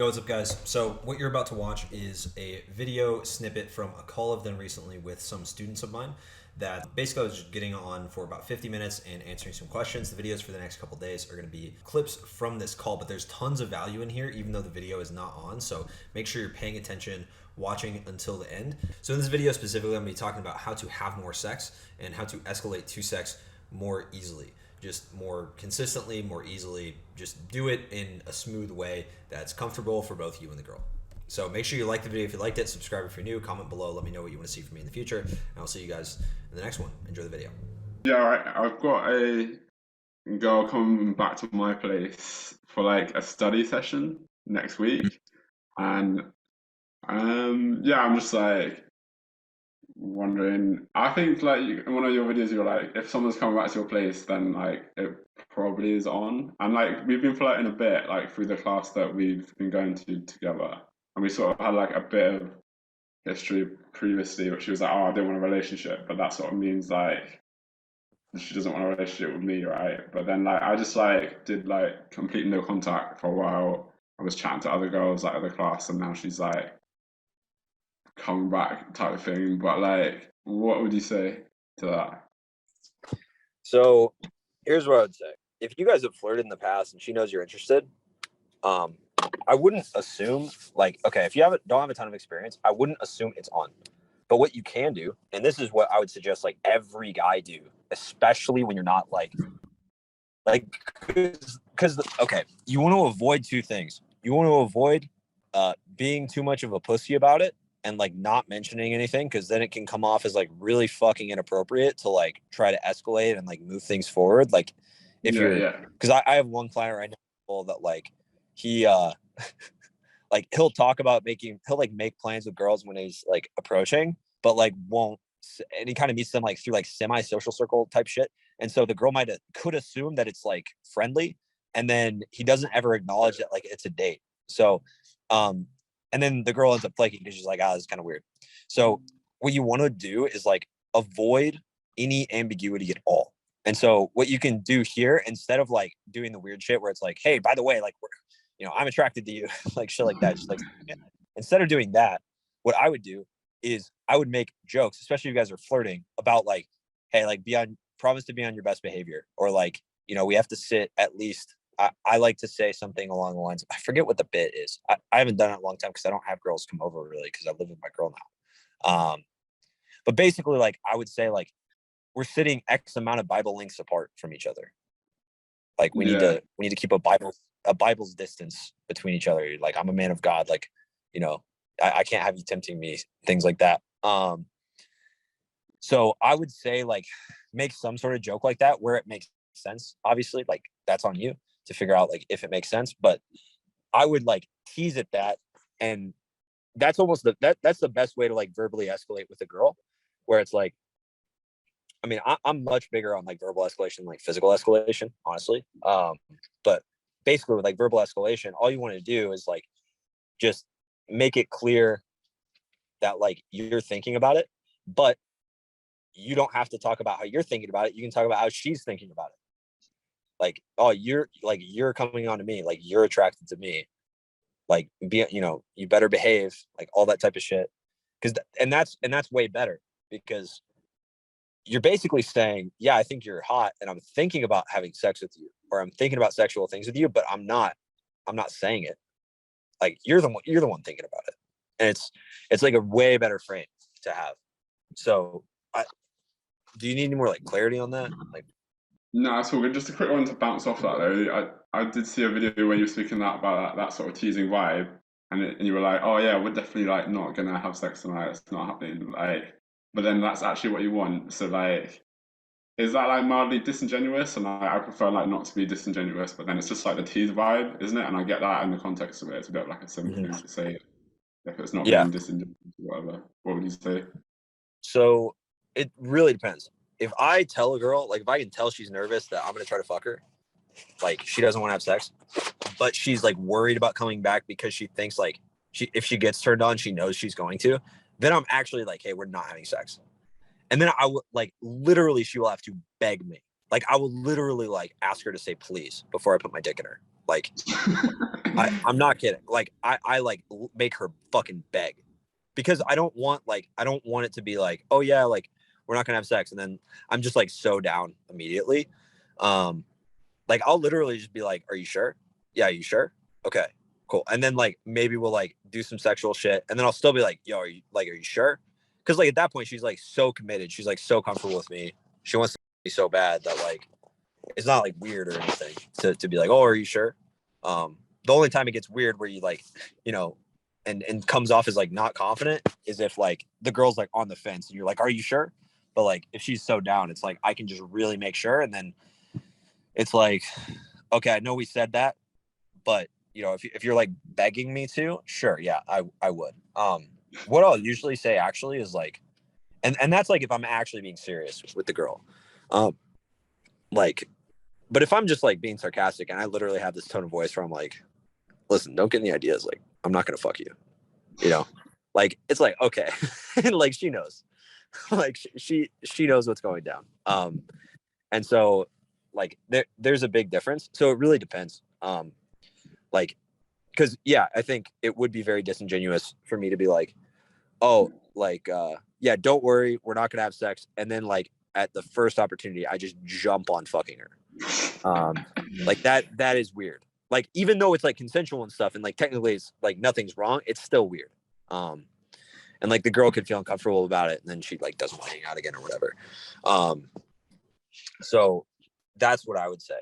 Yo, what's up, guys? So what you're about to watch is a video snippet from a call I've done recently with some students of mine that basically I was just getting on for about 50 minutes and answering some questions. The videos for the next couple days are going to be clips from this call, but there's tons of value in here, even though the video is not on. So make sure you're paying attention, watching until the end. So in this video specifically, I'm going to be talking about how to have more sex and how to escalate to sex more easily, just more consistently, more easily. Just do it in a smooth way that's comfortable for both you and the girl. So make sure you like the video if you liked it, subscribe if you're new, comment below, let me know what you want to see from me in the future, and I'll see you guys in the next one. Enjoy the video. Yeah, I've got a girl coming back to my place for like a study session next week, and yeah, I'm just like wondering. I think like in one of your videos, you're like, if someone's coming back to your place, then like it probably is on. And like we've been flirting a bit like through the class that we've been going to together, and we sort of had like a bit of history previously, which she was like, oh, I don't want a relationship, but that sort of means like she doesn't want a relationship with me, right? But then like I just like did like complete no contact for a while. I was chatting to other girls like other class, and now she's like coming back type of thing. But like, what would you say to that? So here's what I would say. If you guys have flirted in the past and she knows you're interested, I wouldn't assume like, okay, if you don't have a ton of experience, I wouldn't assume it's on. But what you can do, and this is what I would suggest like every guy do, especially when you're not like because okay, you want to avoid two things. You want to avoid being too much of a pussy about it and like not mentioning anything, because then it can come off as like really fucking inappropriate to like try to escalate and like move things forward. Like if Yeah, you're yeah, because I have one client right now that like he like he'll like make plans with girls when he's like approaching, but like won't, and he kind of meets them like through like semi-social circle type shit. And so the girl could assume that it's like friendly, and then he doesn't ever acknowledge that like it's a date. So and then the girl ends up flaking because she's like, ah, this is kind of weird. So what you want to do is like avoid any ambiguity at all. And so what you can do here, instead of like doing the weird shit where it's like, hey, by the way, like I'm attracted to you, like shit like that. Just like instead of doing that, what I would do is I would make jokes, especially if you guys are flirting, about like, hey, like promise to be on your best behavior, or like, we have to sit at least. I like to say something along the lines of, I forget what the bit is. I haven't done it in a long time because I don't have girls come over really because I live with my girl now. But basically, like I would say, like we're sitting X amount of Bible lengths apart from each other. Like we need yeah, to keep a Bible's distance between each other. Like I'm a man of God. Like, I can't have you tempting me, things like that. So I would say like make some sort of joke like that where it makes sense. Obviously, like that's on you to figure out like if it makes sense. But I would like tease at that, and that's almost that's the best way to like verbally escalate with a girl, where it's like, I mean, I'm much bigger on like verbal escalation than like physical escalation, honestly. But basically with like verbal escalation, all you want to do is like just make it clear that like you're thinking about it, but you don't have to talk about how you're thinking about it. You can talk about how she's thinking about it. Like, oh, you're coming on to me, like you're attracted to me, like you better behave, like all that type of shit. And that's way better, because you're basically saying, yeah, I think you're hot and I'm thinking about having sex with you, or I'm thinking about sexual things with you, but I'm not saying it. Like you're the one thinking about it. And it's like a way better frame to have. So do you need any more like clarity on that? Like, no, it's all good. Just a quick one to bounce off that though. I did see a video where you were speaking about that sort of teasing vibe, and you were like, oh yeah, we're definitely like not gonna have sex tonight. It's not happening. Like, but then that's actually what you want. So like, is that like mildly disingenuous? And I prefer like not to be disingenuous, but then it's just like the tease vibe, isn't it? And I get that in the context of it. It's a bit like a simple thing to say if it's not yeah. being disingenuous or whatever. What would you say? So it really depends. If I tell a girl, like if I can tell she's nervous that I'm gonna try to fuck her, like she doesn't want to have sex, but she's like worried about coming back because she thinks like if she gets turned on, she knows she's going to, then I'm actually like, hey, we're not having sex. And then I would like literally she will have to beg me. Like I will literally like ask her to say please before I put my dick in her. Like I'm not kidding. Like I like make her fucking beg because I don't want it to be like, oh yeah, like we're not gonna have sex, and then I'm just like so down immediately. Like I'll literally just be like, are you sure? Yeah, you sure? Okay, cool. And then like maybe we'll like do some sexual shit, and then I'll still be like, yo, are you sure? Because like at that point she's like so committed, she's like so comfortable with me, she wants to be so bad that like it's not like weird or anything to be like, oh, are you sure? The only time it gets weird where you like, you know, and comes off as like not confident is if like the girl's like on the fence and you're like, are you sure? But like if she's so down, it's like I can just really make sure, and then it's like, okay, I know we said that, but you know, if you're like begging me to, sure, yeah, I would. What I'll usually say actually is like, and that's like if I'm actually being serious with the girl, like, but if I'm just like being sarcastic and I literally have this tone of voice where I'm like, listen, don't get any ideas, like I'm not gonna fuck you, you know, like it's like okay, and like she knows, like she knows what's going down, and so like there's a big difference, so it really depends, like because yeah, I think it would be very disingenuous for me to be like, oh, like yeah, don't worry, we're not gonna have sex, and then like at the first opportunity I just jump on fucking her. Like that is weird, like even though it's like consensual and stuff and like technically it's like nothing's wrong, it's still weird. And like the girl could feel uncomfortable about it and then she like doesn't want to hang out again or whatever. So that's what I would say.